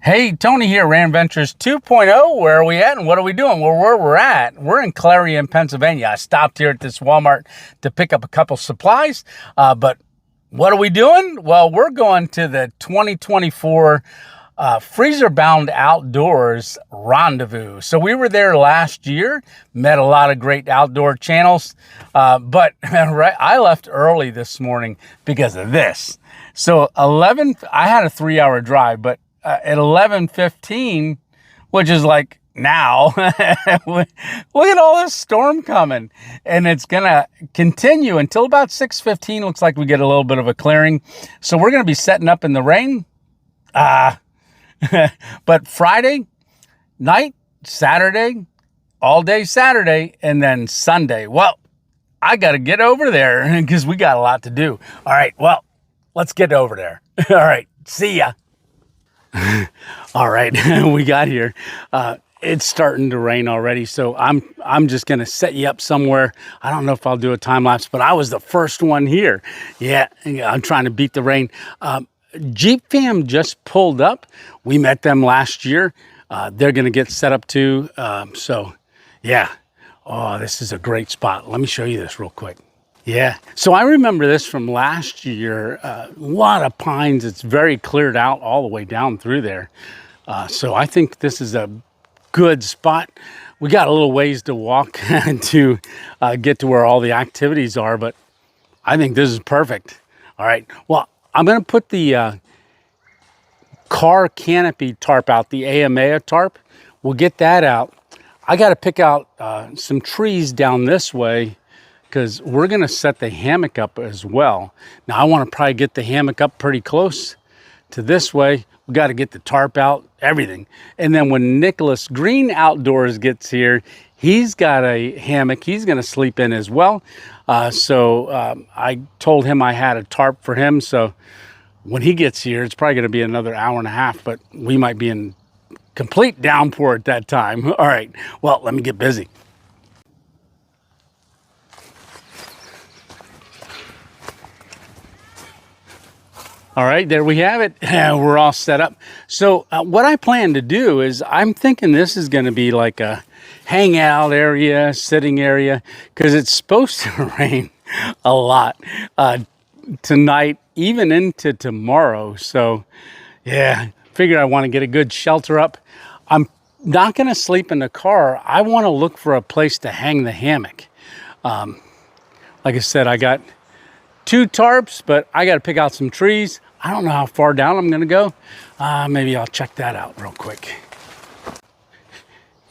Hey, Tony here, Ram Ventures 2.0. Where are we at and what are we doing? Well, where we're at, we're in Clarion, Pennsylvania. I stopped here at this Walmart to pick up a couple supplies, but what are we doing? Well, we're going to the 2024 Freezer Bound Outdoors Rendezvous. So we were there last year, met a lot of great outdoor channels, but I left early this morning because of this. So I had a 3-hour drive, but at 11:15, which is like now, look at all this storm coming, and it's gonna continue until about 6:15. Looks like we get a little bit of a clearing, so we're gonna be setting up in the rain. But Friday night, Saturday, all day Saturday, and then Sunday. Well, I got to get over there because we got a lot to do. All right, well, let's get over there. All right, see ya. All right, we got here. It's starting to rain already, so I'm just gonna set you up somewhere. I don't know if I'll do a time lapse, but I was the first one here. Yeah, I'm trying to beat the rain. Jeep Fam just pulled up. We met them last year. They're gonna get set up too. So yeah. Oh, this is a great spot. Let me show you this real quick. Yeah, so I remember this from last year. A lot of pines. It's very cleared out all the way down through there. So I think this is a good spot. We got a little ways to walk to get to where all the activities are, but I think this is perfect. All right, well, I'm gonna put the car canopy tarp out, the AMA tarp. We'll get that out. I gotta pick out some trees down this way, because we're gonna set the hammock up as well. Now I wanna probably get the hammock up pretty close to this way. We gotta get the tarp out, everything. And then when Nicholas Green Outdoors gets here, he's got a hammock he's gonna sleep in as well. I told him I had a tarp for him, so when he gets here, it's probably gonna be another hour and a half, but we might be in complete downpour at that time. All right, well, let me get busy. All right, there we have it. We're all set up. So what I plan to do is I'm thinking this is going to be like a hangout area, sitting area, because it's supposed to rain a lot tonight, even into tomorrow. So yeah, figure I want to get a good shelter up. I'm not going to sleep in the car. I want to look for a place to hang the hammock. Like I said, I got 2 tarps, but I got to pick out some trees. I don't know how far down I'm going to go. Maybe I'll check that out real quick.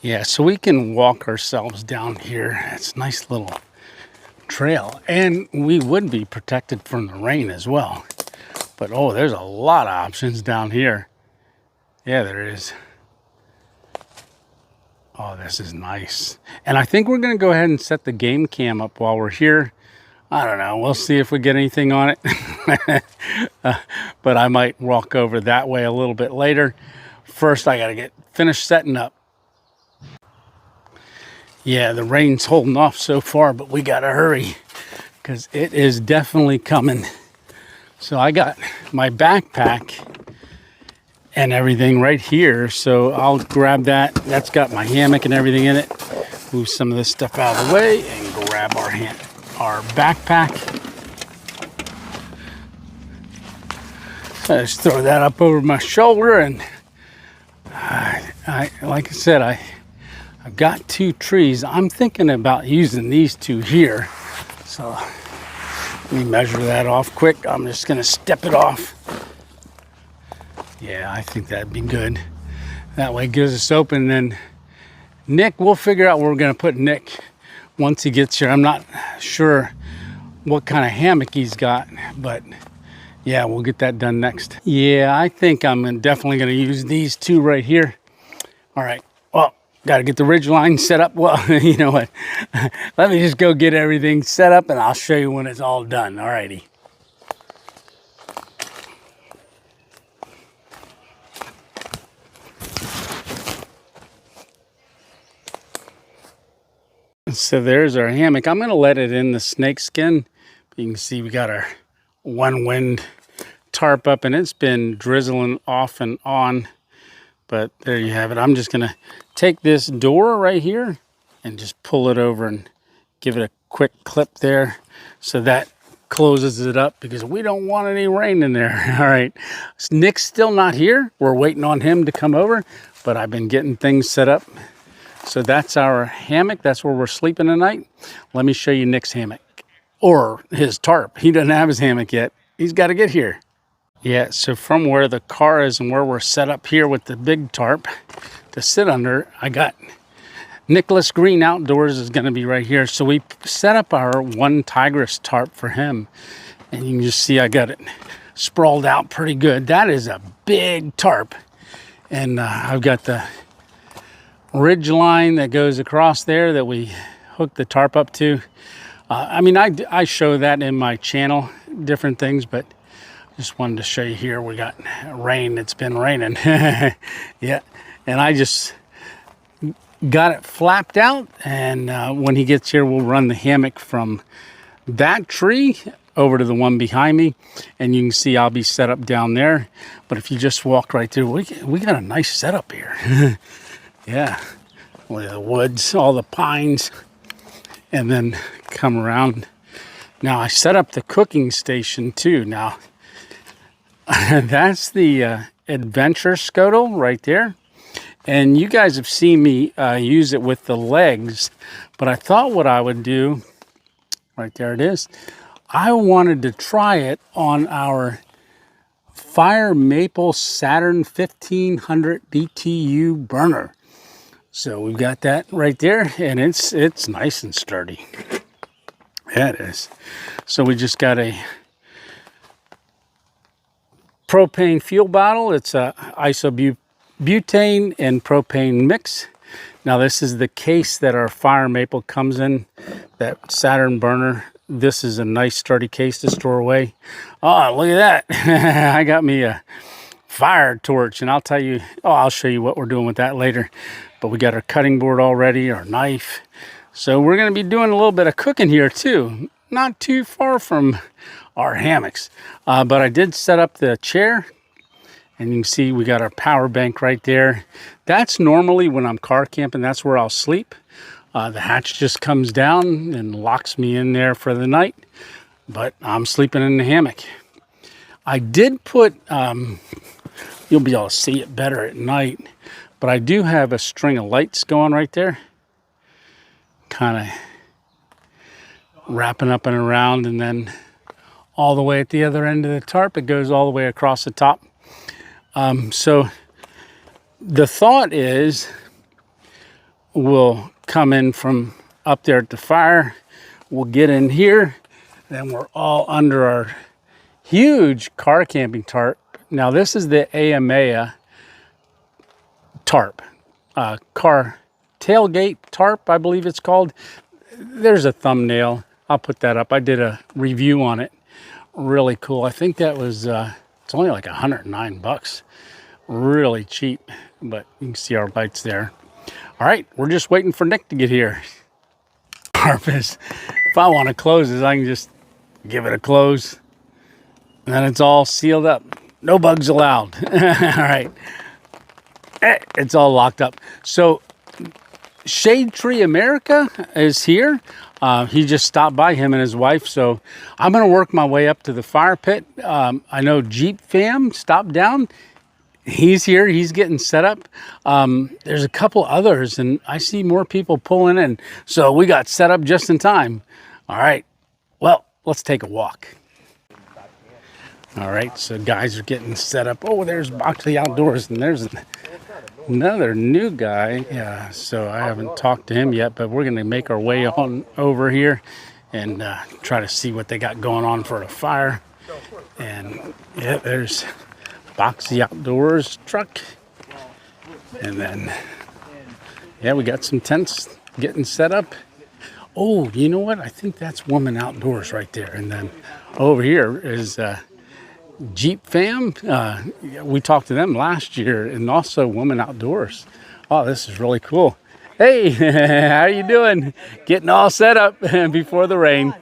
Yeah, so we can walk ourselves down here. It's a nice little trail, and we would be protected from the rain as well. But oh, there's a lot of options down here. Yeah, there is. Oh, this is nice. And I think we're going to go ahead and set the game cam up while we're here. I don't know. We'll see if we get anything on it. But I might walk over that way a little bit later. First, I got to get finished setting up. Yeah, the rain's holding off so far, but we got to hurry because it is definitely coming. So I got my backpack and everything right here. So I'll grab that. That's got my hammock and everything in it. Move some of this stuff out of the way and grab our backpack. So I just throw that up over my shoulder, and like I said, I've got 2 trees. I'm thinking about using these 2 here. So let me measure that off quick. I'm just gonna step it off. Yeah, I think that'd be good. That way it gives us open. Then Nick, we'll figure out where we're gonna put Nick once he gets here. I'm not sure what kind of hammock he's got, but yeah, we'll get that done next. Yeah, I think I'm definitely going to use these 2 right here. All right, well, got to get the ridge line set up. Well, you know what? Let me just go get everything set up, and I'll show you when it's all done. All righty. So there's our hammock. I'm going to let it in the snake skin. You can see we got our ONEWIND tarp up, and it's been drizzling off and on But there you have it. I'm just going to take this door right here and just pull it over and give it a quick clip there so that closes it up because we don't want any rain in there. All right. Nick's still not here. We're waiting on him to come over, but I've been getting things set up. So that's our hammock. That's where we're sleeping tonight. Let me show you Nick's hammock or his tarp. He doesn't have his hammock yet. He's got to get here. Yeah, so from where the car is and where we're set up here with the big tarp to sit under, I got ONEWIND Outdoors is going to be right here. So we set up our one Tigress tarp for him. And you can just see I got it sprawled out pretty good. That is a big tarp. And I've got the ridge line that goes across there that we hook the tarp up to. I mean, I show that in my channel, different things, but just wanted to show you here. We got rain. It's been raining. Yeah. And I just got it flapped out. And when he gets here, we'll run the hammock from that tree over to the one behind me. And you can see I'll be set up down there. But if you just walk right through, we got a nice setup here. Yeah. Look at the woods, all the pines. And then come around. Now I set up the cooking station too. Now, that's the Adventure Scuttle right there. And you guys have seen me use it with the legs. But I thought what I would do, right there it is, I wanted to try it on our Fire Maple Saturn 1500 BTU burner. So we've got that right there. And it's nice and sturdy. Yeah, it is. So we just got a propane fuel bottle. It's a isobutane and propane mix. Now this is the case that our Fire Maple comes in, that Saturn burner. This is a nice sturdy case to store away. Oh, look at that. I got me a fire torch, and I'll tell you, I'll show you what we're doing with that later. But we got our cutting board already, our knife. So we're going to be doing a little bit of cooking here too. Not too far from our hammocks. But I did set up the chair. And you can see we got our power bank right there. That's normally when I'm car camping, that's where I'll sleep. The hatch just comes down and locks me in there for the night. But I'm sleeping in the hammock. I did put, you'll be able to see it better at night. But I do have a string of lights going right there. Kind of wrapping up and around, and then all the way at the other end of the tarp, it goes all the way across the top. So the thought is we'll come in from up there at the fire, we'll get in here, then we're all under our huge car camping tarp. Now this is the AMA tarp, car tailgate tarp, I believe it's called. There's a thumbnail. I'll put that up. I did a review on it. Really cool. I think that was, it's only like $109. Really cheap, but you can see our lights there. All right, we're just waiting for Nick to get here. If I want to close this, I can just give it a close. And then it's all sealed up. No bugs allowed. All right. It's all locked up. So Shade Tree America is here. He just stopped by, him and his wife. So I'm going to work my way up to the fire pit. I know Jeep Fam stopped down. He's here. He's getting set up. There's a couple others, and I see more people pulling in. So we got set up just in time. All right. Well, let's take a walk. All right. So guys are getting set up. Oh, there's ONEWIND Outdoors, and there's another new guy. Yeah. So I haven't talked to him yet, but we're going to make our way on over here and try to see what they got going on for a fire. And yeah, there's ONEWIND Outdoors truck. And then, yeah, we got some tents getting set up. Oh, you know what? I think that's ONEWIND Outdoors right there. And then over here is Jeep Fam. We talked to them last year, and also ONEWIND Outdoors. Oh, this is really cool. Hey, how you doing? Getting all set up before the rain.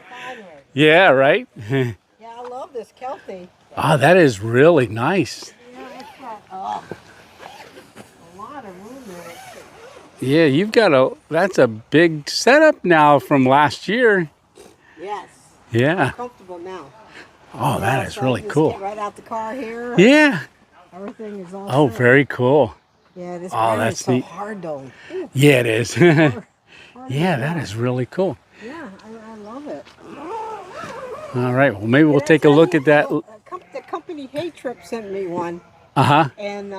Yeah, right? Yeah, I love this Kelpie. Oh, that is really nice. Oh. Yeah, you've got that's a big setup now from last year. Yes. Yeah. I'm comfortable now. Oh, that is really just cool. Get right out the car here. Yeah. Everything is all Oh, set. very cool. Yeah, this Oh, ground is that's so neat. hard though. Ooh, Yeah, it is. hard Yeah, that is really cool. Yeah, I love it. All right, well, maybe we'll And take a look at that. The company Hay Trip sent me one, Uh-huh. and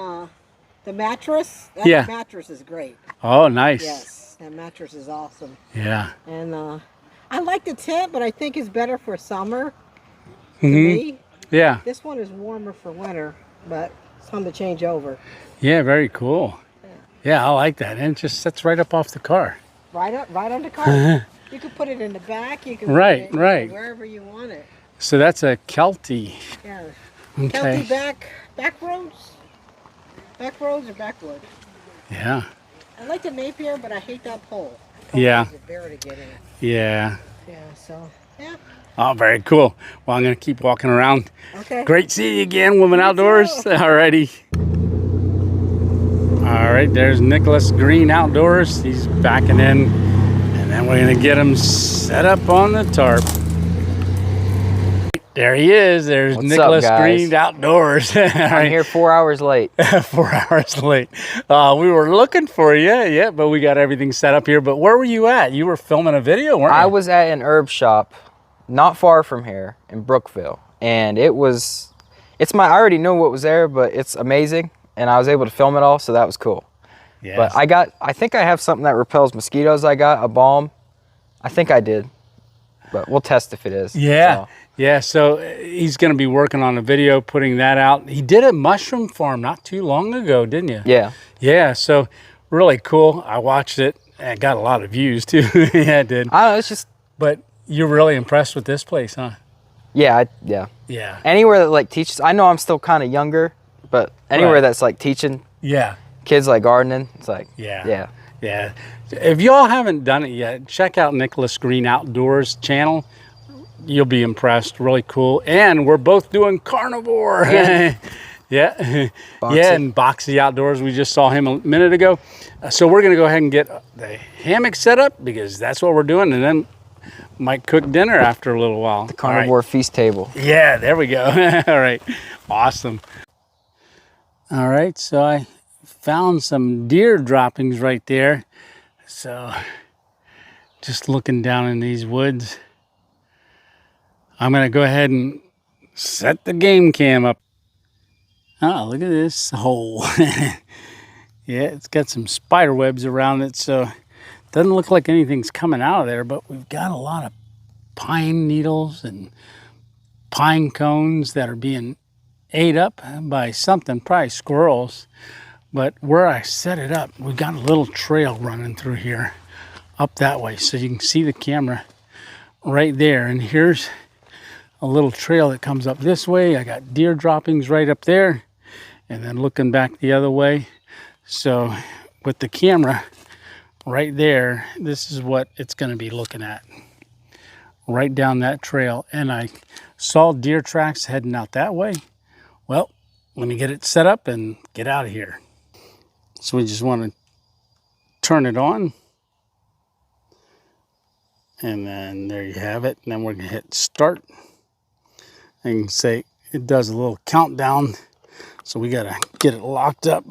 the mattress. Yeah. Mattress is great. Oh, nice. Yes, that mattress is awesome. Yeah. And I like the tent, but I think it's better for summer. To Mm-hmm. me, Yeah. this one is warmer for winter, but it's time to change over. Yeah, very cool. Yeah, I like that. And it just sits right up off the car. Right on the car. You can put it in the back. You can Right, put it right. wherever you want it. So that's a Kelty. Yeah. Okay. Kelty back roads or backwood. Yeah. I like the Napier, but I hate that pole. Yeah. It's bear to get in. Yeah. Yeah. So yeah. Oh, very cool. Well, I'm going to keep walking around. Okay. Great seeing you again, Women Outdoors. Alrighty. All right, there's Nicholas Green Outdoors. He's backing in, and then we're going to get him set up on the tarp. There he is. There's What's Nicholas up, guys? Green Outdoors. I'm here 4 hours late. 4 hours late. We were looking for you, yeah, but we got everything set up here. But where were you at? You were filming a video, weren't you? I was at an herb shop not far from here in Brookville, and I already know what was there, but it's amazing, and I was able to film it all, so that was cool. Yes. But I think I have something that repels mosquitoes. I got a balm. I think I did, but we'll test if it is. Yeah. So, Yeah, so he's going to be working on a video, putting that out. He did a mushroom farm not too long ago, didn't you? yeah. Yeah, so really cool. I watched it and got a lot of views too. Yeah, it did. I don't know, it's just, But you're really impressed with this place, huh? yeah. Yeah. Anywhere that like teaches, I know I'm still kind of younger, but anywhere Right. that's like teaching Yeah. kids like gardening, it's like, Yeah. yeah. Yeah. If y'all haven't done it yet, check out Nicholas Green Outdoors channel. You'll be impressed. Really cool. And we're both doing carnivore. Yeah. Yeah. Boxy. Yeah, and Boxy Outdoors. We just saw him a minute ago. So we're going to go ahead and get the hammock set up because that's what we're doing. And then might cook dinner after a little while. Carnivore feast table. Yeah, there we go. All right. Awesome. All right. So I found some deer droppings right there. So just looking down in these woods. I'm going to go ahead and set the game cam up. Oh, look at this hole. Yeah, it's got some spider webs around it, so it doesn't look like anything's coming out of there, but we've got a lot of pine needles and pine cones that are being ate up by something, probably squirrels. But where I set it up, we've got a little trail running through here up that way, so you can see the camera right there. And here's a little trail that comes up this way. I got deer droppings right up there, and then looking back the other way. So with the camera right there, this is what it's going to be looking at right down that trail. And I saw deer tracks heading out that way. Well, let me get it set up and get out of here. So we just want to turn it on, and then there you have it. And then we're going to hit start. And you can say it does a little countdown, so we got to get it locked up.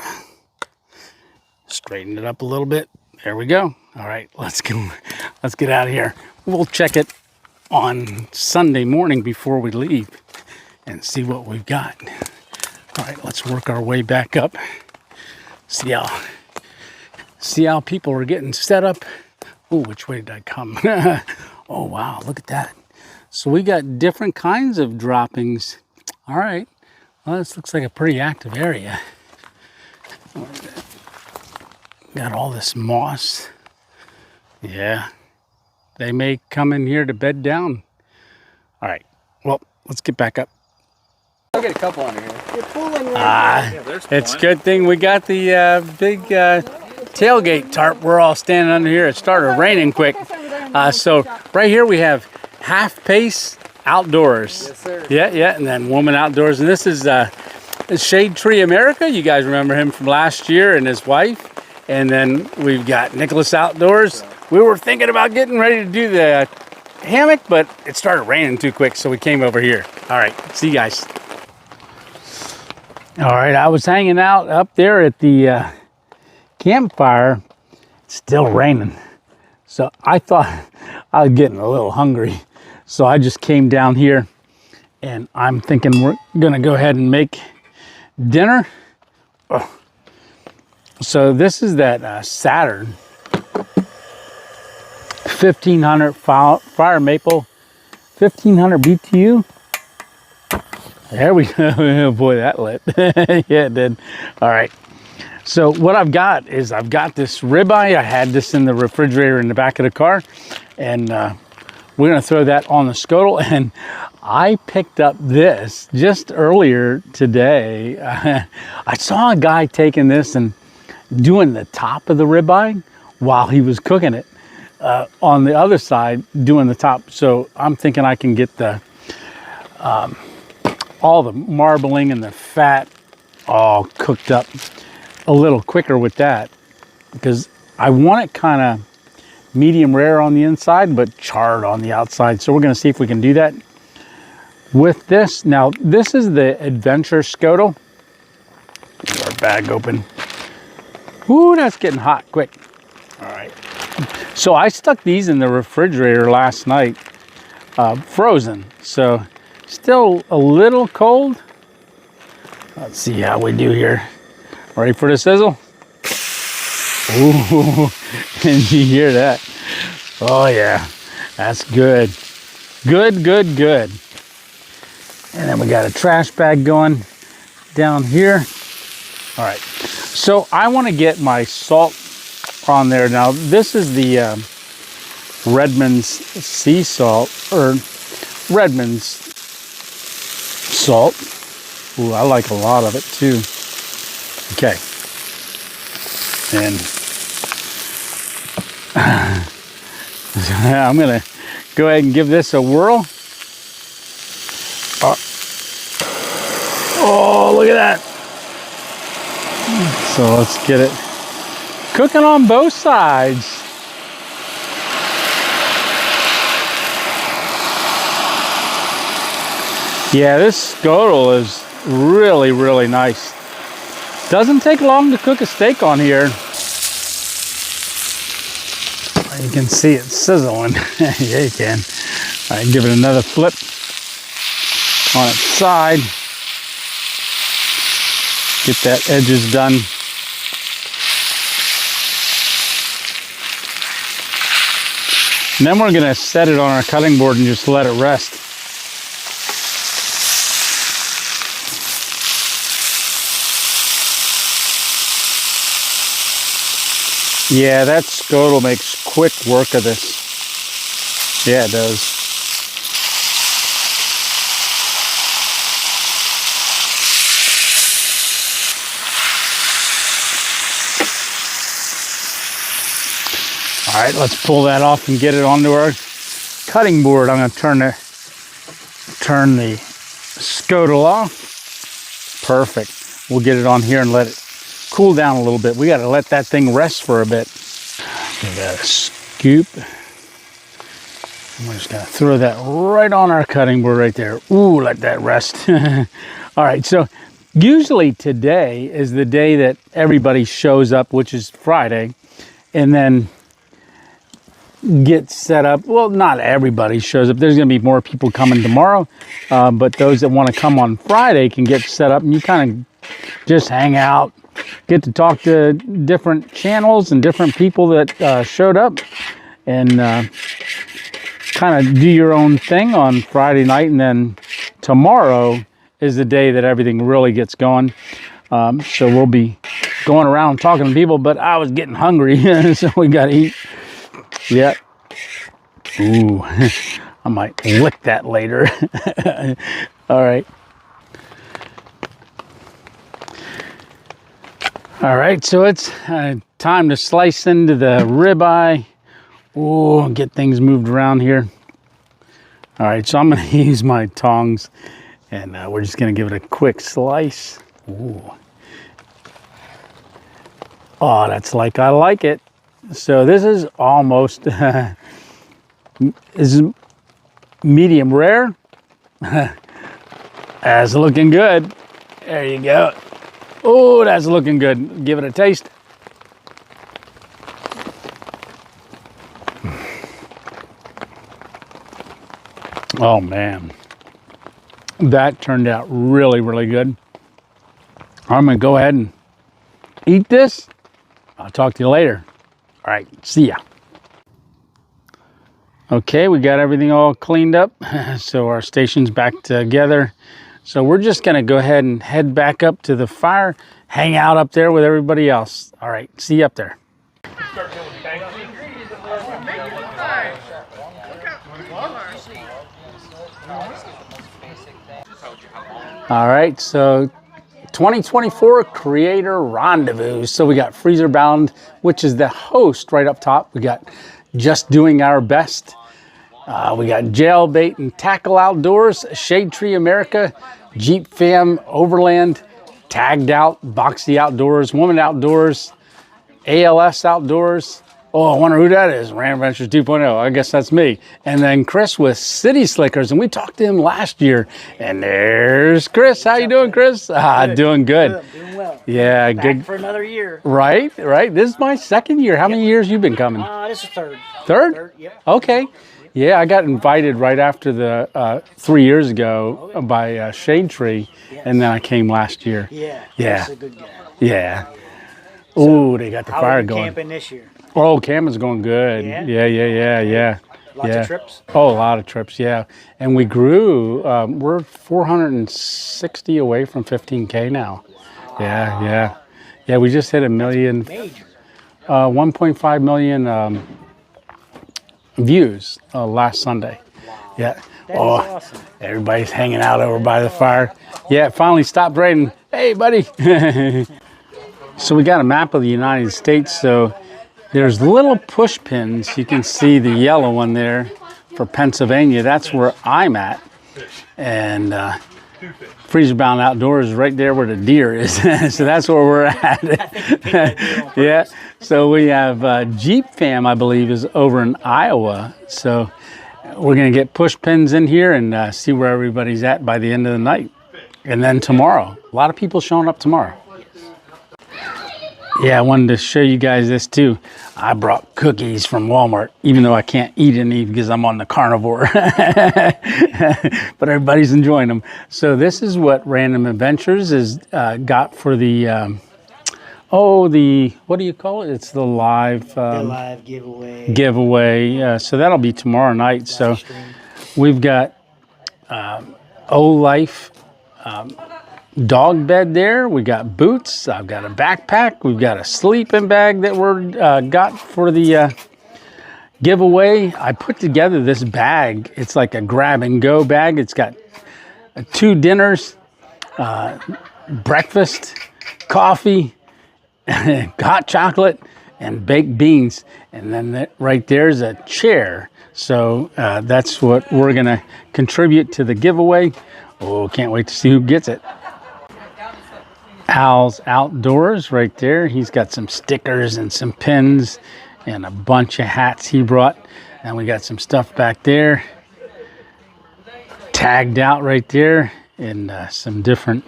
Straighten it up a little bit. There we go. All right, let's go. Let's get out of here. We'll check it on Sunday morning before we leave and see what we've got. All right, let's work our way back up. See how people are getting set up. Oh, which way did I come? Oh, wow, look at that. So we got different kinds of droppings. All right, well, this looks like a pretty active area. Got all this moss. Yeah, they may come in here to bed down. All right, well, let's get back up. I'll get a couple under here. You're pulling right Yeah, it's a good thing we got the big tailgate tarp. We're all standing under here. It started raining quick. So right here we have Half Pace Outdoors. Yes, sir. Yeah, and then Woman Outdoors. And this is Shade Tree America. You guys remember him from last year, and his wife. And then we've got Nicholas Outdoors. We were thinking about getting ready to do the hammock, but it started raining too quick, so we came over here. All right, see you guys. All right, I was hanging out up there at the campfire. It's still raining. So I thought I was getting a little hungry. So I just came down here and I'm thinking we're gonna go ahead and make dinner. Oh. So this is that Saturn 1500 fire maple, 1500 BTU. There we go. Boy, that lit. Yeah, it did. All right. So what I've got is I've got this ribeye. I had this in the refrigerator in the back of the car, and we're gonna throw that on the scuttle. And I picked up this just earlier today. I saw a guy taking this and doing the top of the ribeye while he was cooking it. On the other side, doing the top. So I'm thinking I can get the all the marbling and the fat all cooked up a little quicker with that, because I want it kind of medium rare on the inside but charred on the outside. So we're going to see if we can do that with this. Now this is the Adventure Scuttle. Get our bag open. Ooh, that's getting hot quick. All right, so I stuck these in the refrigerator last night, frozen, so still a little cold. Let's see how we do here. Ready for the sizzle? Ooh, and you hear that? Oh yeah, that's good. Good, good, good. And then we got a trash bag going down here. All right, so I want to get my salt on there. Now this is the Redmond's sea salt, or Redmond's salt. Ooh, I like a lot of it too. Okay, and I'm gonna go ahead and give this a whirl. Oh, look at that. So let's get it cooking on both sides. Yeah, this scuttle is really, really nice. Doesn't take long to cook a steak on here. You can see it sizzling. Yeah, you can. All right, give it another flip on its side. Get that edges done. And then we're gonna set it on our cutting board and just let it rest. Yeah, that scuttle makes quick work of this. Yeah, it does. All right, let's pull that off and get it onto our cutting board. I'm going to turn the scuttle off. Perfect. We'll get it on here and let it cool down a little bit. We got to let that thing rest for a bit. We got a scoop. We're just going to throw that right on our cutting board right there. Ooh, let that rest. All right, so usually today is the day that everybody shows up, which is Friday, and then get set up. Well, not everybody shows up. There's going to be more people coming tomorrow, but those that want to come on Friday can get set up, and you kind of just hang out, get to talk to different channels and different people that showed up, and kind of do your own thing on Friday night. And then tomorrow is the day that everything really gets going. So we'll be going around talking to people, but I was getting hungry, so we got to eat. Yep. Ooh, I might lick that later. All right. All right, so it's time to slice into the ribeye. Ooh, get things moved around here. All right, so I'm going to use my tongs, and we're just going to give it a quick slice. Ooh. Oh, that's like I like it. So this is almost is medium rare. That's looking good. There you go. Oh, that's looking good. Give it a taste. Oh man, that turned out really, really good. I'm gonna go ahead and eat this. I'll talk to you later. All right, see ya. Okay, we got everything all cleaned up. So our station's back together. So we're just gonna go ahead and head back up to the fire, hang out up there with everybody else. All right, see you up there. All right, so 2024 Creator Rendezvous. So we got Freezer Bound, which is the host right up top. We got Just Doing Our Best. We got Jailbait and Tackle Outdoors, Shade Tree America, Jeep Fam Overland, Tagged Out, Boxy Outdoors, Woman Outdoors, ALS Outdoors. Oh, I wonder who that is. Random Adventures 2.0. I guess that's me. And then Chris with City Slickers. And we talked to him last year. And there's Chris. How you doing, Chris? Doing good. Doing well. Yeah, Back good. for another year. Right. This is my second year. How many years you been coming? This is third. Third? Yep. Okay. Yeah, I got invited right after the 3 years ago by Shade Tree. Yes. And then I came last year. Yeah. Yeah. That's a good guy. Yeah. Ooh, they got the How fire are you going. camping this year? Oh, camping's going good. Yeah? Yeah. Lots of trips? Oh, a lot of trips, yeah. And we grew, we're 460 away from 15K now. Yeah. Yeah, we just hit a million, Major. 1.5 million views last Sunday. Yeah. That is awesome. Everybody's hanging out over by the fire. Yeah, it finally stopped raining. Hey, buddy. So we got a map of the United States. So there's little push pins. You can see the yellow one there for Pennsylvania. That's where I'm at. And Freezer Bound Outdoors is right there where the deer is. So that's where we're at. Yeah. So we have Jeep Fam, I believe, is over in Iowa. So we're going to get push pins in here and see where everybody's at by the end of the night. And then tomorrow. A lot of people showing up tomorrow. Yeah, I wanted to show you guys this too. I brought cookies from Walmart, even though I can't eat any because I'm on the carnivore. But everybody's enjoying them. So this is what Random Adventures has got for the, what do you call it? It's the live, The live giveaway. giveaway. So that'll be tomorrow night. So Stream. we've got O-Life dog bed there. We got boots. I've got a backpack. We've got a sleeping bag that we're got for the giveaway. I put together this bag. It's like a grab and go bag. It's got 2 dinners, breakfast, coffee, hot chocolate, and baked beans. And then right there's a chair. So that's what we're gonna contribute to the giveaway. Oh, can't wait to see who gets it. Al's Outdoors right there. He's got some stickers and some pins and a bunch of hats he brought. And we got some stuff back there. Tagged out right there. And some different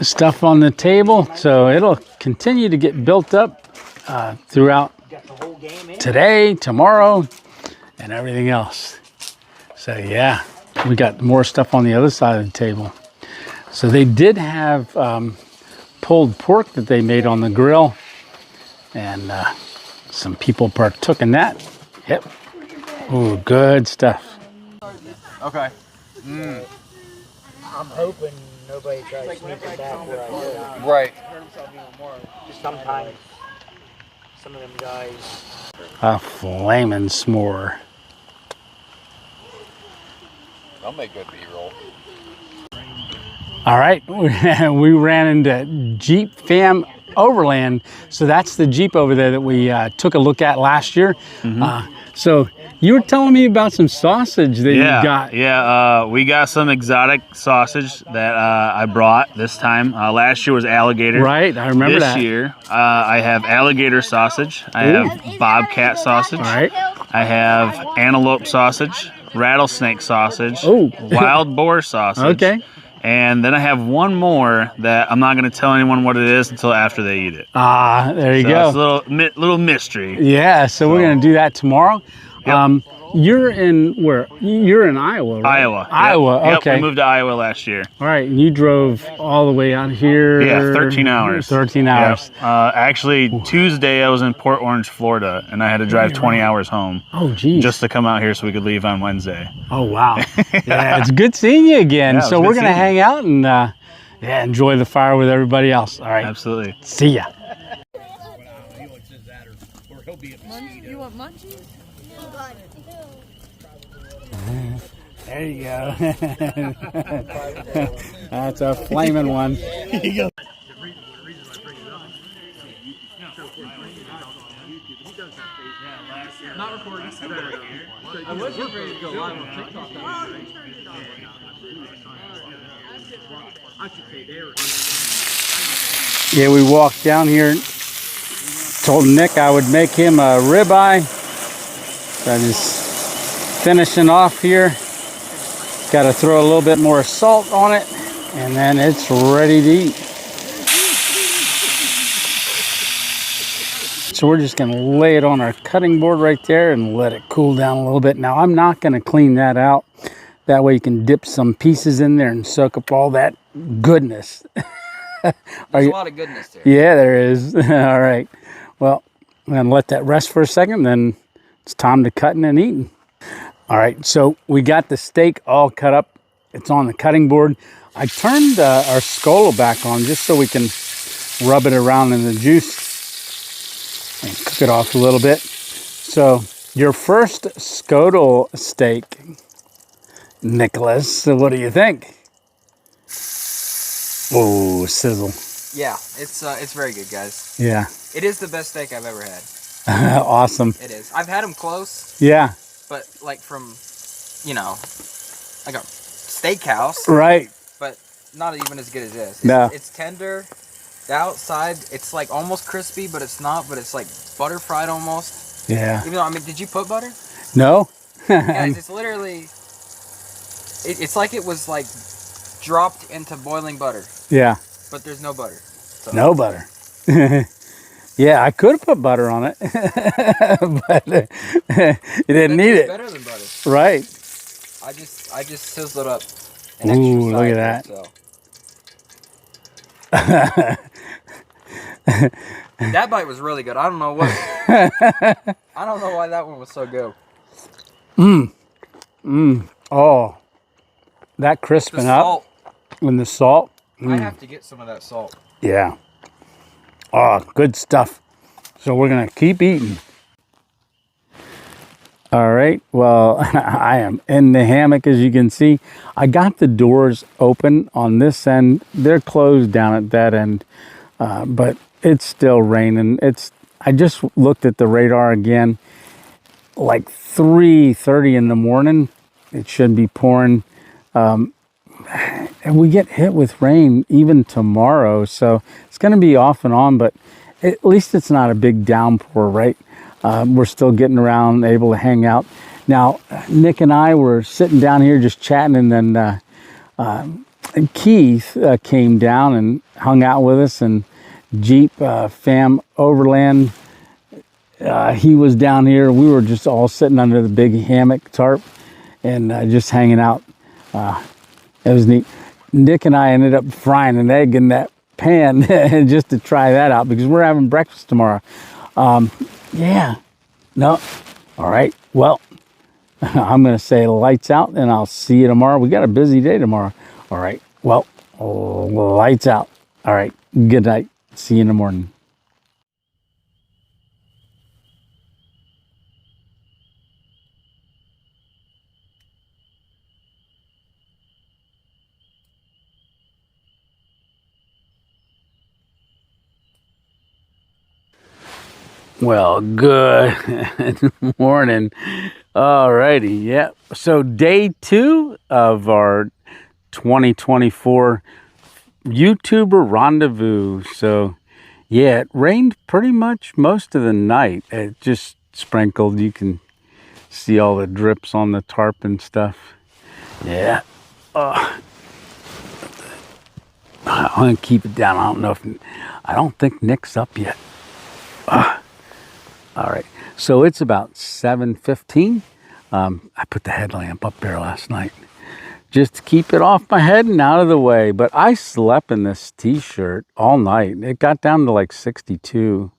stuff on the table. So it'll continue to get built up throughout today, tomorrow, and everything else. So yeah, we got more stuff on the other side of the table. So they did have pulled pork that they made on the grill, and some people partook in that. Yep. Ooh, good stuff. Okay. I'm hoping nobody tries sneaking back where I live. Right. Sometimes some of them guys. A flaming s'more. I'll make good B-roll. All right, we ran into Jeep Fam Overland. So that's the Jeep over there that we took a look at last year. So You were telling me about some sausage that you got. Yeah, we got some exotic sausage that I brought this time. Last year was alligator. Right, I remember that. This year, I have alligator sausage. I have bobcat sausage. Right. I have antelope sausage, rattlesnake sausage, Oh. wild boar sausage. Okay. And then I have one more that I'm not going to tell anyone what it is until after they eat it. Ah, there you So go. it's a little mystery. Yeah, so we're going to do that tomorrow. Yep. You're in where? You're in Iowa, right? Iowa. Iowa, Yep. okay. We moved to Iowa last year. All right, and you drove all the way out here? Yeah, 13 hours. 13 hours. Yep. Actually, Tuesday I was in Port Orange, Florida, and I had to drive 20 hours home. Oh, geez. Just to come out here so we could leave on Wednesday. Oh, wow. Yeah, it's good seeing you again. Yeah, it was so good we're going to seeing you. hang out and yeah, enjoy the fire with everybody else. All right. Absolutely. See ya. You want munchies? There you go. That's a flaming one. Yeah, we walked down here. Told Nick I would make him a ribeye. So I'm just finishing off here. Got to throw a little bit more salt on it, and then it's ready to eat. So we're just going to lay it on our cutting board right there and let it cool down a little bit. Now I'm not going to clean that out. That way you can dip some pieces in there and soak up all that goodness. There's a lot of goodness there. Yeah, there is. All right. Well, I'm going to let that rest for a second, then it's time to cutting and eating. All right, so we got the steak all cut up. It's on the cutting board. I turned our scuttle back on just so we can rub it around in the juice and cook it off a little bit. So your first scuttle steak, Nicholas, so what do you think? Oh, sizzle. Yeah, it's very good, guys. Yeah. It is the best steak I've ever had. Awesome. It is. I've had them close, Yeah. but like from, like a steakhouse, Right. but not even as good as this. No. It's tender. The outside, it's like almost crispy, but it's not. But it's like butter fried almost. Yeah. Even though, did you put butter? No? Guys, it's literally, it's like it was like dropped into boiling butter, Yeah. but there's no butter. So. No butter. Yeah, I could have put butter on it, but you didn't need it. Better than butter. Right. I just sizzled up an Ooh, extra look side at there, so. That bite was really good. I don't know what. I don't know why that one was so good. Oh, that The crisping up salt. with the salt. I have to get some of that salt. Yeah. Oh, good stuff. So we're going to keep eating. All right. Well, I am in the hammock, as you can see. I got the doors open on this end. They're closed down at that end, but it's still raining. I just looked at the radar again, like 3:30 in the morning. It should be pouring. And we get hit with rain even tomorrow, so it's going to be off and on, but at least it's not a big downpour, right? We're still getting around, able to hang out. Now, Nick and I were sitting down here just chatting, and then Keith came down and hung out with us, and Jeep Fam Overland, he was down here. We were just all sitting under the big hammock tarp and just hanging out. It was neat. Nick and I ended up frying an egg in that pan just to try that out because we're having breakfast tomorrow. Yeah. No. All right. Well, I'm going to say lights out and I'll see you tomorrow. We got a busy day tomorrow. All right. Well, lights out. All right. Good night. See you in the morning. Well, good morning. Alrighty, yeah. So day 2 of our 2024 YouTuber Rendezvous. So yeah, it rained pretty much most of the night. It just sprinkled. You can see all the drips on the tarp and stuff. Yeah. I'm gonna keep it down. I don't think Nick's up yet. All right. So it's about 7:15. I put the headlamp up there last night just to keep it off my head and out of the way. But I slept in this t-shirt all night. It got down to like 62.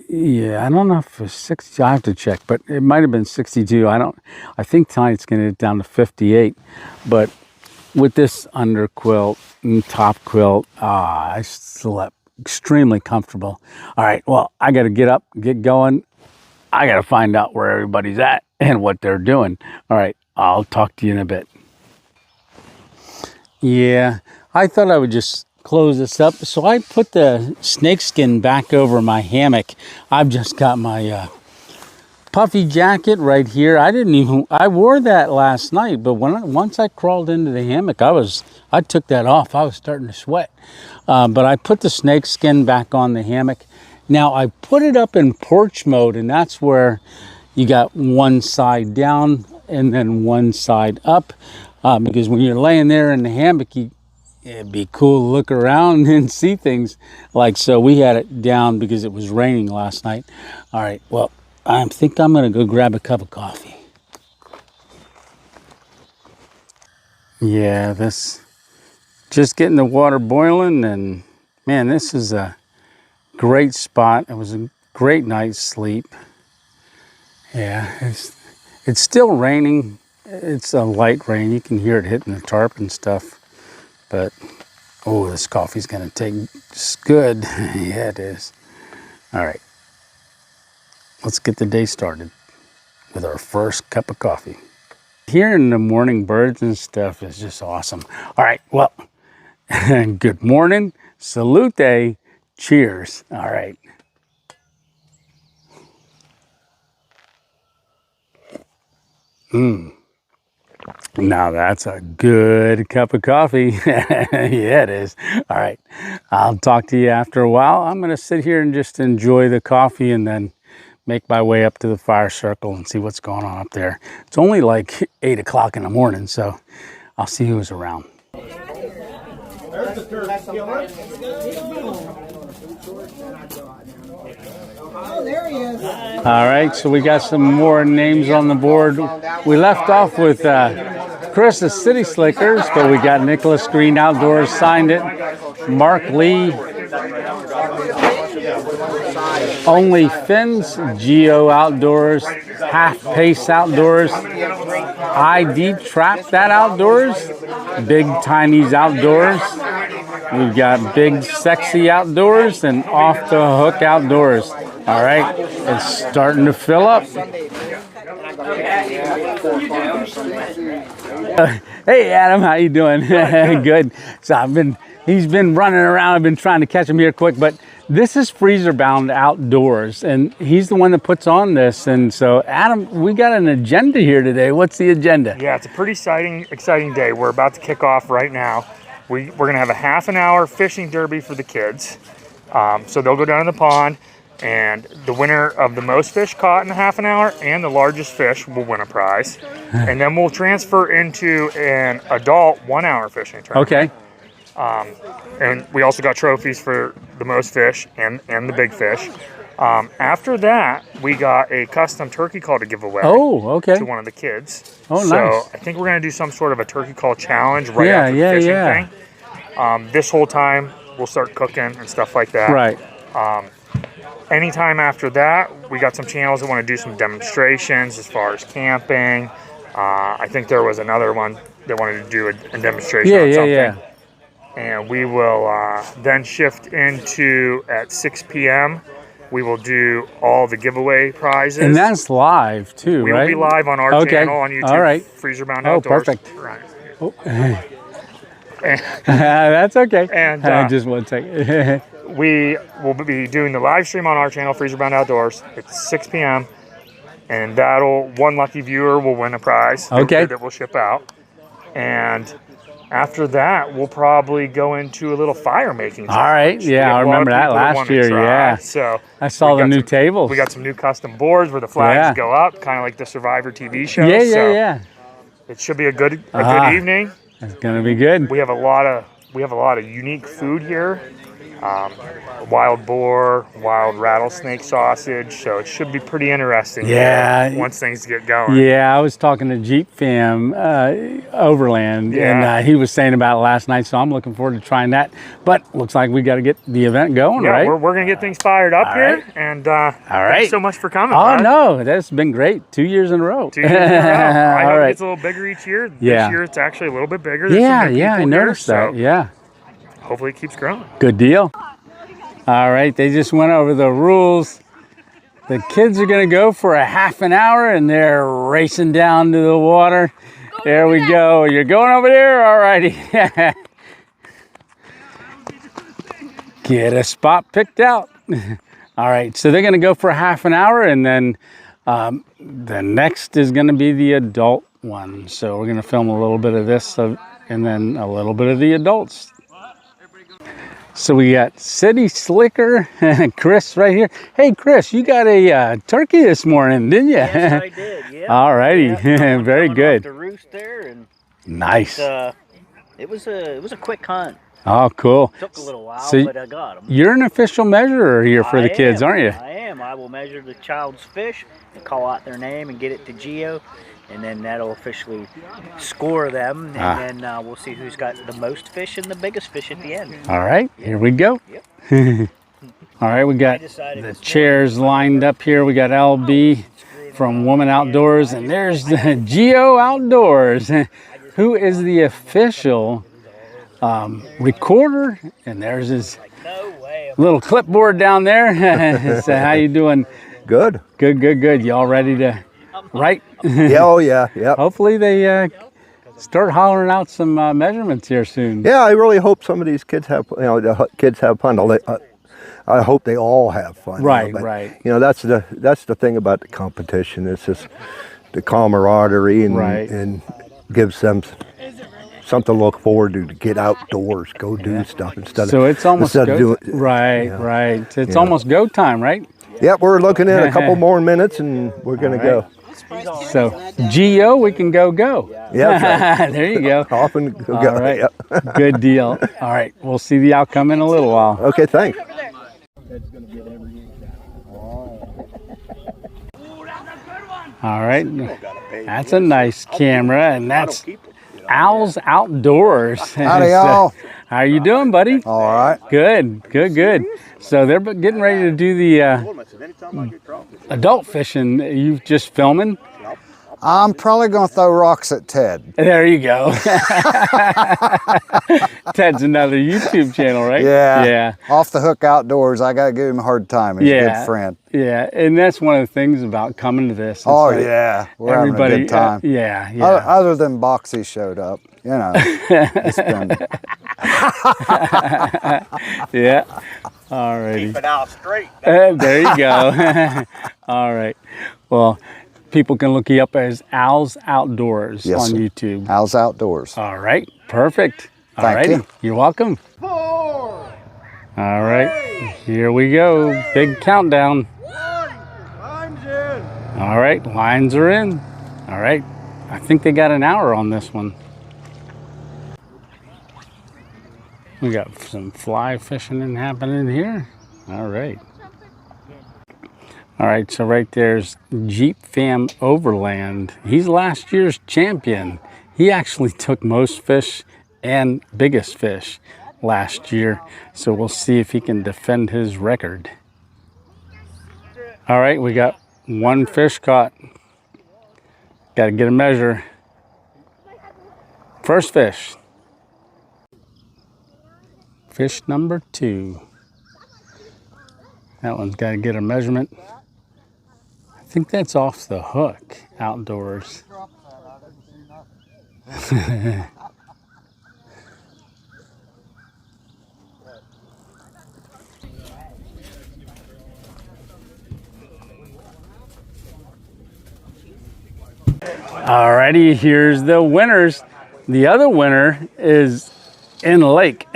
Yeah, I don't know if it was 60. I have to check, but it might have been 62. I think tonight's going to get down to 58. But with this under quilt and top quilt, I slept extremely comfortable. All right, well, I got to get up, get going. I got to find out where everybody's at and what they're doing. All right, I'll talk to you in a bit. Yeah, I thought I would just close this up. So I put the snakeskin back over my hammock. I've just got my puffy jacket right here. I wore that last night, but once I crawled into the hammock, I took that off. I was starting to sweat. But I put the snakeskin back on the hammock. Now I put it up in porch mode, and that's where you got one side down and then one side up. Because when you're laying there in the hammock, it'd be cool to look around and see things. Like, so we had it down because it was raining last night. All right, well, I think I'm gonna go grab a cup of coffee. Yeah, just getting the water boiling, and man, this is a great spot. It was a great night's sleep. Yeah, it's still raining. It's a light rain. You can hear it hitting the tarp and stuff. But, oh, this coffee's gonna taste good. Yeah, it is. All right, let's get the day started with our first cup of coffee. Hearing the morning birds and stuff is just awesome. All right, well, good morning, salute, cheers. All right. Now that's a good cup of coffee. Yeah, it is. All right, I'll talk to you after a while. I'm gonna sit here and just enjoy the coffee and then make my way up to the fire circle and see what's going on up there. It's only like 8 o'clock in the morning, so I'll see who's around. Oh, there he is. All right, so we got some more names on the board. We left off with Chris the City Slickers, but we got Nicholas Green Outdoors signed it. Mark Lee, Only Fins, Geo Outdoors, Half Pace Outdoors, ID Trap That Outdoors, Big Tiny's Outdoors. We've got Big Sexy Outdoors and Off the Hook Outdoors. All right, it's starting to fill up. Hey Adam, how you doing? Good. So he's been running around. I've been trying to catch him here quick, but this is Freezer Bound Outdoors, and he's the one that puts on this. And so Adam, we got an agenda here today. What's the agenda? Yeah, it's a pretty exciting day. We're about to kick off right now. We're gonna have a half an hour fishing derby for the kids. So they'll go down to the pond, and the winner of the most fish caught in a half an hour and the largest fish will win a prize. And then we'll transfer into an adult 1 hour fishing tournament. Okay. And we also got trophies for the most fish and the big fish. After that, we got a custom turkey call to give away. Oh, okay. To one of the kids. Oh, nice. So I think we're going to do some sort of a turkey call challenge right after the fishing thing. This whole time, we'll start cooking and stuff like that. Right. Anytime after that, we got some channels that want to do some demonstrations as far as camping. I think there was another one that wanted to do a demonstration on something. Yeah. And we will then shift into, at 6 p.m., we will do all the giveaway prizes. And that's live too, we right? will be live on our channel on YouTube. All right. Freezer Bound Outdoors. Oh, perfect. Right. Oh. That's okay. And just one second. we will be doing the live stream on our channel, Freezer Bound Outdoors. It's 6 p.m. and one lucky viewer will win a prize. Okay. That we'll ship out, and after that, we'll probably go into a little fire making. All right, We yeah, have I a lot of remember that people last wanna year. try, Yeah, so I saw we the got new some- tables. We got some new custom boards where the flags Yeah. go up, kind of like the Survivor TV show. Yeah, yeah, so yeah. It should be a good evening. It's gonna be good. We have a lot of unique food here. Wild boar, wild rattlesnake sausage. So it should be pretty interesting. Yeah. Once things get going. Yeah, I was talking to Jeep Fam Overland, Yeah. and he was saying about it last night, so I'm looking forward to trying that. But looks like we got to get the event going, Yeah, right? we're gonna get things fired up All here. right. And right. thanks so much for coming. Oh, bud. no, that's been great. 2 years in a row. 2 years in a row. I All hope right. it gets a little bigger each year. Yeah. This year it's actually a little bit bigger. There's Yeah, some new yeah, I people here, noticed that. so Yeah. hopefully it keeps growing. Good deal. All right, they just went over the rules. The kids are gonna go for a half an hour and they're racing down to the water. There we go. You're going over there? All righty. Get a spot picked out. All right, so they're gonna go for a half an hour, and then the next is gonna be the adult one. So we're gonna film a little bit of this and then a little bit of the adults. So we got City Slicker and Chris right here. Hey, Chris, you got a turkey this morning, didn't you? Yes, I did. Yeah. All righty, Yeah, very coming good. off the roost there, and Nice. it was a quick hunt. Oh, cool. Took a little while, So but I got them. You're an official measurer here for the kids, aren't you? I am. I will measure the child's fish and call out their name and get it to Geo, and then that'll officially score them, and then we'll see who's got the most fish and the biggest fish at the end. All right, here we go. Yep. All right, we got the chairs lined up here. We got LB from ONEWIND Outdoors, and there's the Geo Outdoors, who is the official recorder, and there's his No way. little clipboard down there. So how you doing? Good. Good, good, good. Y'all ready to write? Yeah, oh yeah, yeah. Hopefully they start hollering out some measurements here soon. Yeah, I really hope some of these kids have, the kids have fun. I hope they all have fun. Right, but, right. That's the thing about the competition. It's just the camaraderie Right. and gives them something to look forward to get outdoors, go do stuff instead So of it's almost instead of go, doing. right, right. It's almost go time, right? Yep, we're looking at a couple more minutes and we're gonna go. So Geo, we can go. Yeah, There you go. off and go. All right. Yep. Good deal. All right. We'll see the outcome in a little while. Okay, thanks. All right. That's a nice camera, and that's Owls Outdoors. Howdy, y'all. How you doing, buddy? All right. Good, good, good. So they're getting ready to do the adult fishing. You just filming? I'm probably going to throw rocks at Ted. There you go. Ted's another YouTube channel, right? Yeah. Yeah. Off the Hook Outdoors. I got to give him a hard time. He's a Yeah. good friend. Yeah, and that's one of the things about coming to this. It's Oh, like yeah. We're having a good time. Yeah, yeah. Other than Boxy showed up, it's been... Yeah. All righty. Keep it out straight. There you go. All right. Well, people can look you up as Owls Outdoors Yes, on sir. YouTube. Owls Outdoors. All right. Perfect. All Thank righty. you. You're welcome. 4, All right. Here we go. Big countdown. 1, time's in. All right. Lines are in. All right. I think they got an hour on this one. We got some fly fishing happening here. All right. All right, so right there's Jeep Fam Overland. He's last year's champion. He actually took most fish and biggest fish last year. So we'll see if he can defend his record. All right, we got one fish caught. Got to get a measure. First fish. Fish number 2. That one's got to get a measurement. I think that's Off the Hook Outdoors. Alrighty, here's the winners. The other winner is in the lake,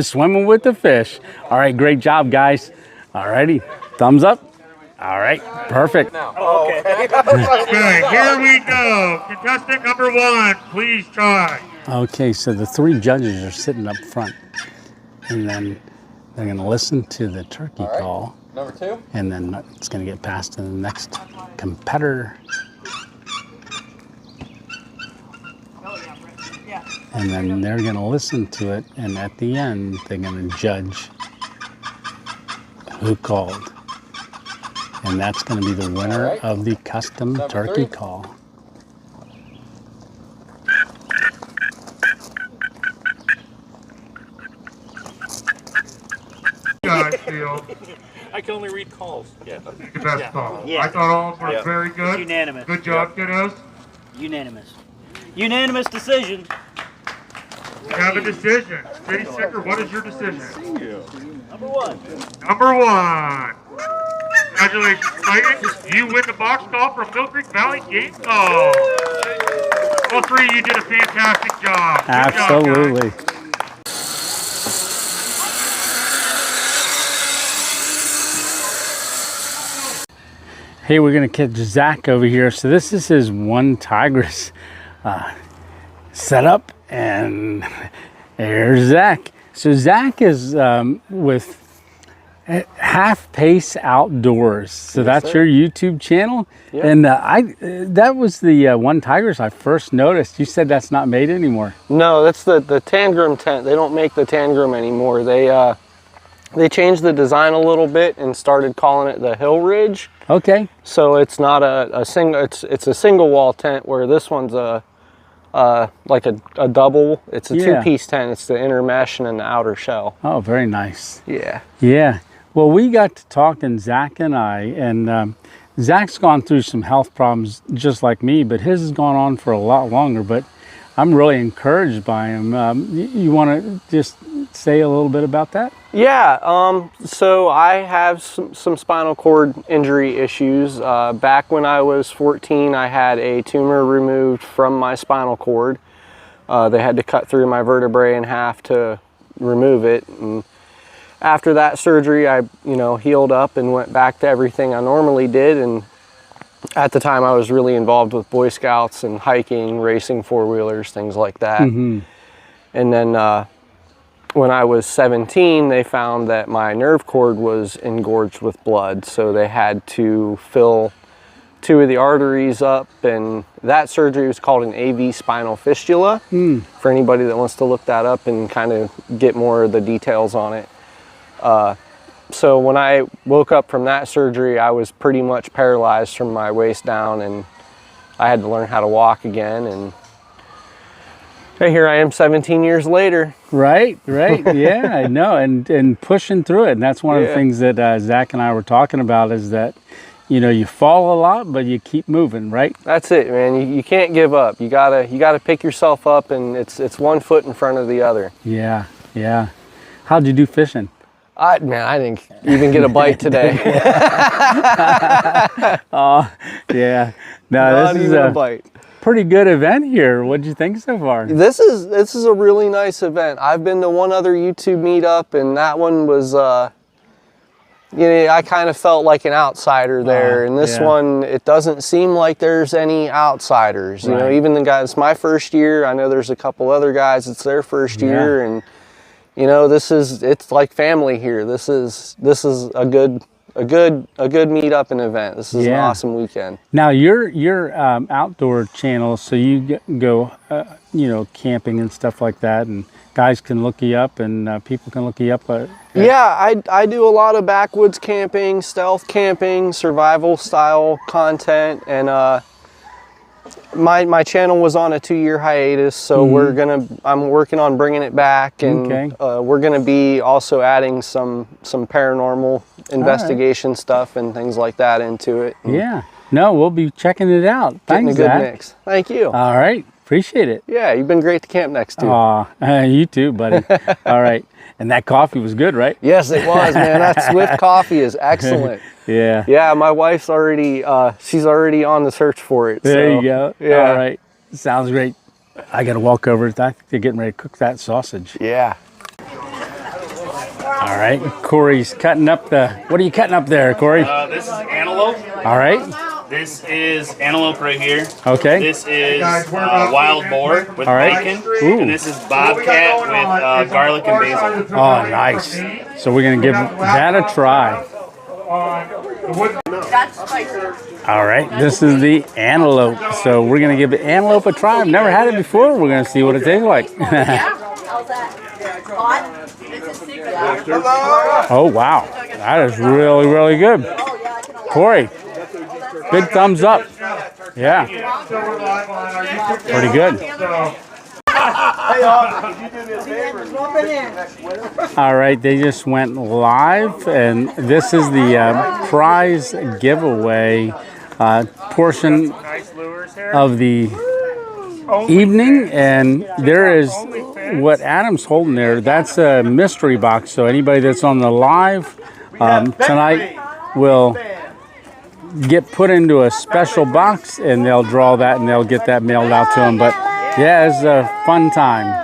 swimming with the fish. All right, great job, guys. Alrighty, thumbs up. All right, perfect. Okay, here we go. Contestant number 1, please try. Okay, so the 3 judges are sitting up front, and then they're gonna listen to the turkey call. Number 2. And then it's gonna get passed to the next competitor. And then they're gonna listen to it, and at the end, they're gonna judge who called. And that's gonna be the winner of the custom turkey call. Guys feel I can only read calls. Yeah. the best call. Yeah. I thought all of them were very good. Unanimous. Good job, kiddos. Unanimous. Unanimous decision. We have a decision. City Sicker, what is your decision? Number 1. Number 1. Congratulations, Clayton. You win the box call from Mill Creek Valley Game Call. All 3 of you did a fantastic job. Good job, guys. Absolutely. Hey, we're gonna catch Zach over here. So this is his one Tigress setup, and there's Zach. So Zach is with Half Pace Outdoors. So that's your YouTube channel. Yep. And that was the one Tigress I first noticed. You said that's not made anymore. No, that's the Tangrim tent. They don't make the Tangrim anymore. They changed the design a little bit and started calling it the Hill Ridge. Okay. So it's not a single. It's a single wall tent, where this one's like a double. It's a 2-piece tent. It's the inner mesh and then the outer shell. Oh, very nice. Yeah. Yeah. Well, we got to talking, Zach and I, and Zach's gone through some health problems just like me, but his has gone on for a lot longer. But I'm really encouraged by him. You want to just say a little bit about that? Yeah, so I have some spinal cord injury issues. Back when I was 14, I had a tumor removed from my spinal cord. They had to cut through my vertebrae in half to remove it. And after that surgery, I healed up and went back to everything I normally did. And at the time, I was really involved with Boy Scouts and hiking, racing 4-wheelers, things like that. Mm-hmm. And then when I was 17, they found that my nerve cord was engorged with blood. So they had to fill 2 of the arteries up, and that surgery was called an AV spinal fistula. For anybody that wants to look that up and kind of get more of the details on it. So when I woke up from that surgery, I was pretty much paralyzed from my waist down, and I had to learn how to walk again. And here I am 17 years later. Right, yeah, I know, and pushing through it. And that's one of the things that Zach and I were talking about, is that, you fall a lot, but you keep moving, right? That's it, man. You can't give up. You gotta pick yourself up, and it's one foot in front of the other. Yeah. How'd you do fishing? I didn't even get a bite today. Oh, yeah. No, this is a bite. Pretty good event here. What'd you think so far? This is a really nice event. I've been to one other YouTube meetup, and that one was, I kind of felt like an outsider there. And this one, it doesn't seem like there's any outsiders. You know, even the guys, my first year, I know there's a couple other guys, it's their first year, and it's like family here. This is a good meetup and event. This is an awesome weekend. Now your outdoor channel, so you go camping and stuff like that, and guys can look you up, and people can look you up. Yeah, I do a lot of backwoods camping, stealth camping, survival style content, and my channel was on a 2-year hiatus, so I'm working on bringing it back, and we're gonna be also adding some paranormal investigation stuff and things like that into it. Yeah, no, we'll be checking it out. Thanks, a good Zach. mix. Thank you. All right, appreciate it. Yeah, you've been great to camp next to. You too, buddy. All right, and that coffee was good, right? Yes, it was, man. That Swift coffee is excellent. Yeah. Yeah, my wife's already, she's already on the search for it. There so, you go. Yeah. All right. Sounds great. I got to walk over. They're getting ready to cook that sausage. Yeah. All right. Corey's cutting up what are you cutting up there, Corey? This is antelope. All right. This is antelope right here. Okay. This is wild boar with bacon. Ooh. And this is bobcat with garlic and basil. Oh, nice. So we're going to give that a try. All right. This is the antelope. So we're going to give the antelope a try. I've never had it before. We're going to see what it tastes like. Oh, wow. That is really, really good. Corey, big thumbs up. Yeah. Pretty good. All right, they just went live, and this is the prize giveaway portion of the evening, and there is what Adam's holding there. That's a mystery box, so anybody that's on the live tonight will get put into a special box, and they'll draw that and they'll get that mailed out to them. But yeah, it's a fun time.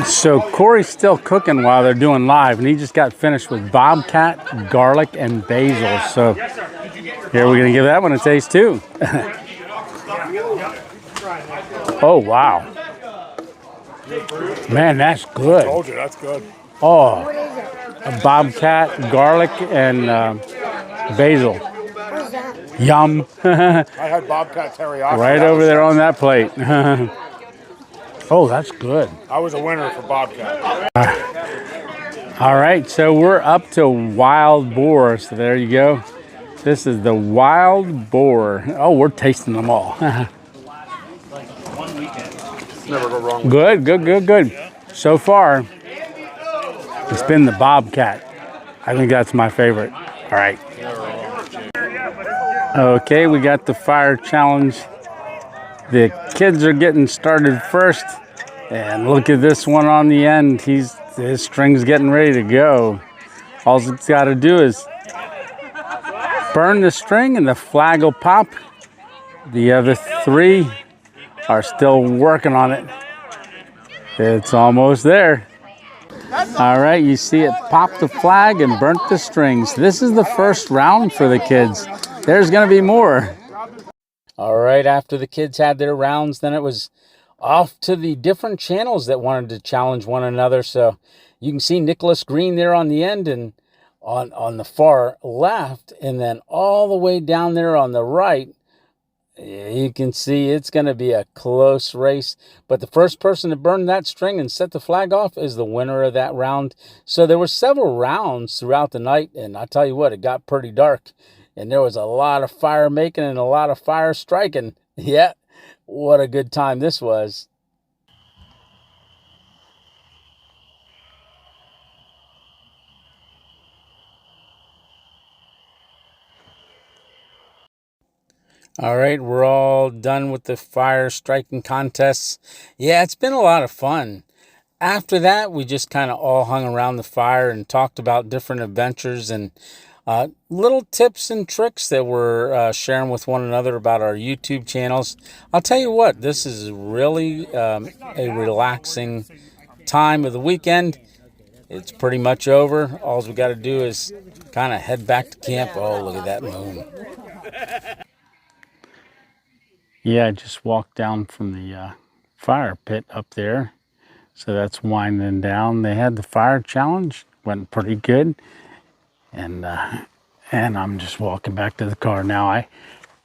So Corey's still cooking while they're doing live, and he just got finished with bobcat, garlic, and basil. So here we're gonna give that one a taste too. Oh wow, man, that's good. Told you, that's good. Oh, a bobcat, garlic, and basil. Yum. I had bobcat teriyaki. Right over there on that plate. Oh, that's good. I was a winner for bobcat. All right, so we're up to wild boar. So there you go. This is the wild boar. Oh, we're tasting them all. Never go wrong with Good, good, good, good. So far, it's been the bobcat. I think that's my favorite. All right. Okay, we got the fire challenge. The kids are getting started first. And look at this one on the end. His string's getting ready to go. All it's got to do is burn the string and the flag will pop. The other three are still working on it. It's almost there. All right, you see it pop the flag and burnt the strings. This is the first round for the kids. There's going to be more. All right, after the kids had their rounds, then it was off to the different channels that wanted to challenge one another. So you can see Nicholas Green there on the end and on the far left, and then all the way down there on the right, you can see it's going to be a close race. But the first person to burn that string and set the flag off is the winner of that round. So there were several rounds throughout the night, and I tell you what, it got pretty dark. And there was a lot of fire making and a lot of fire striking. Yeah, what a good time this was. All right, we're all done with the fire striking contests. Yeah, it's been a lot of fun. After that, we just kind of all hung around the fire and talked about different adventures and little tips and tricks that we're sharing with one another about our YouTube channels. I'll tell you what, this is really a relaxing time of the weekend. It's pretty much over. All we got to do is kind of head back to camp. Oh, look at that moon. Yeah, I just walked down from the fire pit up there. So that's winding down. They had the fire challenge, went pretty good. And I'm just walking back to the car now. I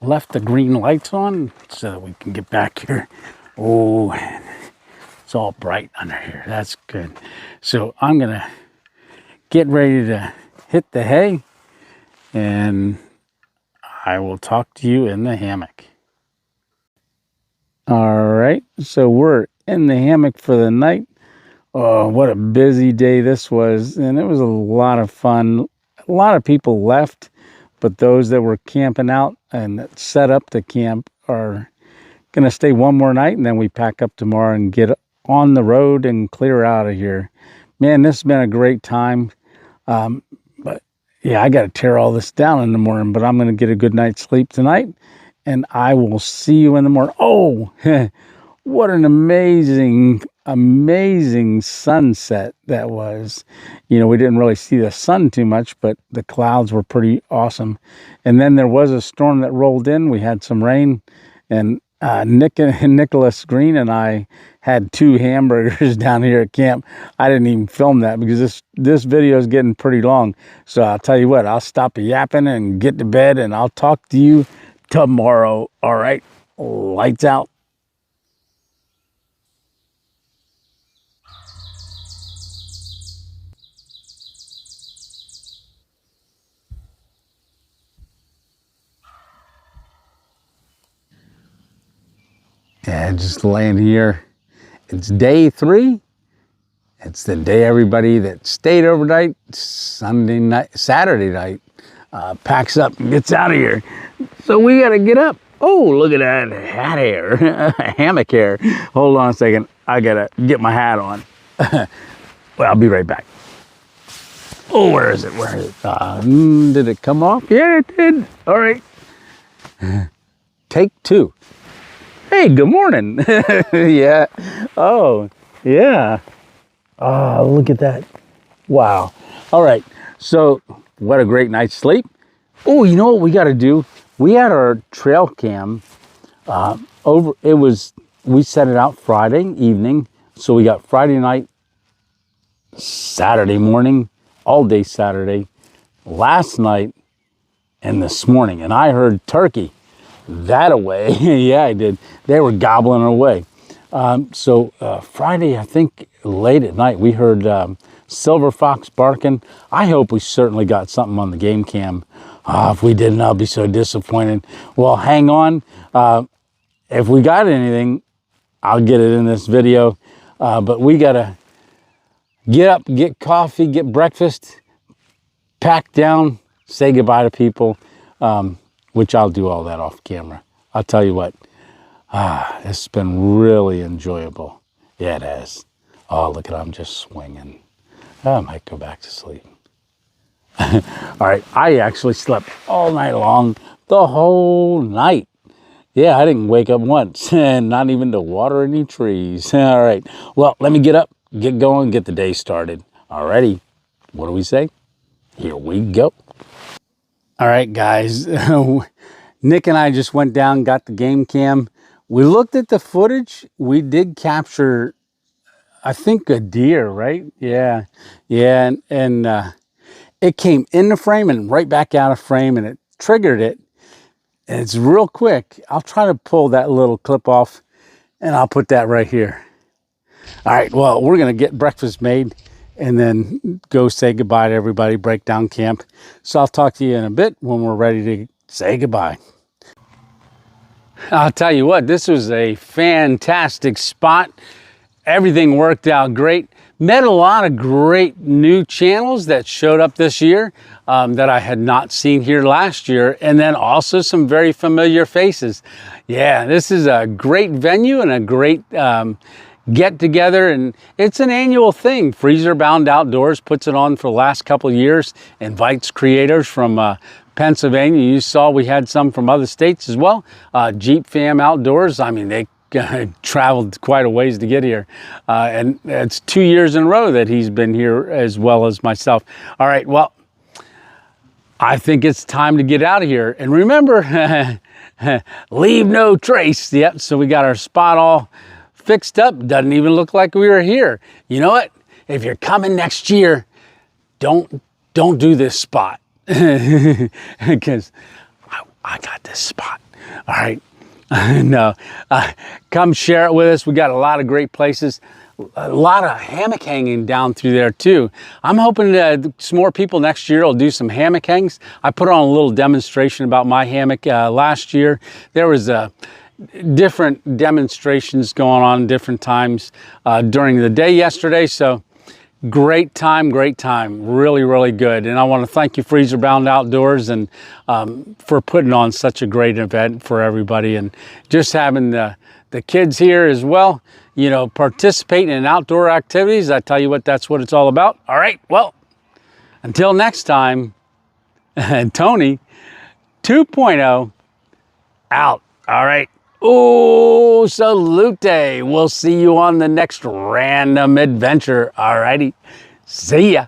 left the green lights on so that we can get back here. Oh, it's all bright under here. That's good. So I'm going to get ready to hit the hay, and I will talk to you in the hammock. All right, so we're in the hammock for the night. Oh, what a busy day this was, and it was a lot of fun. A lot of people left, but those that were camping out and set up to camp are going to stay one more night, and then we pack up tomorrow and get on the road and clear out of here. Man, this has been a great time. But yeah, I got to tear all this down in the morning, but I'm going to get a good night's sleep tonight, and I will see you in the morning. Oh, what an amazing sunset that was. You know, we didn't really see the sun too much, but the clouds were pretty awesome. And then there was a storm that rolled in. We had some rain, and Nicholas Green and I had 2 hamburgers down here at camp. I didn't even film that because this video is getting pretty long. So I'll tell you what, I'll stop yapping and get to bed, and I'll talk to you tomorrow. All right, lights out. Yeah, just laying here. It's day 3. It's the day everybody that stayed overnight, Saturday night, packs up and gets out of here. So we got to get up. Oh, look at that hat hair, hammock hair. Hold on a second. I got to get my hat on. Well, I'll be right back. Oh, where is it? Where is it? Did it come off? Yeah, it did. All right. Take 2. Hey, good morning. Yeah. Oh, yeah. Oh, look at that. Wow. All right. So, what a great night's sleep. Oh, you know what we got to do? We had our trail cam we set it out Friday evening. So we got Friday night, Saturday morning, all day Saturday, last night, and this morning. And I heard turkey that away. Yeah, I did. They were gobbling away. So Friday, I think late at night, we heard silver fox barking. I hope we certainly got something on the game cam. If we didn't, I'll be so disappointed. Well, hang on. If we got anything, I'll get it in this video. But we got to get up, get coffee, get breakfast, pack down, say goodbye to people, which I'll do all that off camera. I'll tell you what. It's been really enjoyable. Yeah, it has. Oh, look at I'm just swinging. I might go back to sleep. All right, I actually slept all night long, the whole night. Yeah, I didn't wake up once, and not even to water any trees. All right, well, let me get up, get going, get the day started. Alrighty, what do we say? Here we go. All right, guys. Nick and I just went down, got the game cam. We looked at the footage. We did capture, I think, a deer, right? Yeah. Yeah. And it came in the frame and right back out of frame, and it triggered it. And it's real quick. I'll try to pull that little clip off, and I'll put that right here. All right. Well, we're going to get breakfast made and then go say goodbye to everybody, break down camp. So I'll talk to you in a bit when we're ready to say goodbye. I'll tell you what, this was a fantastic spot. Everything worked out great. Met a lot of great new channels that showed up this year that I had not seen here last year. And then also some very familiar faces. Yeah, this is a great venue and a great get together, and it's an annual thing. Freezer Bound Outdoors puts it on for the last couple of years, invites creators from Pennsylvania. You saw we had some from other states as well. Jeep Fam Outdoors, I mean, they traveled quite a ways to get here. And it's 2 years in a row that he's been here, as well as myself. All right, well, I think it's time to get out of here. And remember, leave no trace. Yep, so we got our spot all fixed up. Doesn't even look like we were here. You know what? If you're coming next year, don't do this spot. Because I got this spot. All right. No, come share it with us. We got a lot of great places, a lot of hammock hanging down through there too. I'm hoping that some more people next year will do some hammock hangs. I put on a little demonstration about my hammock last year. There was different demonstrations going on different times during the day yesterday. So great time, really, really good. And I want to thank you, Freezer Bound Outdoors, and for putting on such a great event for everybody, and just having the the kids here as well, you know, participating in outdoor activities. I tell you what, that's what it's all about. All right, well, until next time, Tony 2.0 out. All right. Oh, salute. We'll see you on the next random adventure. All righty. See ya.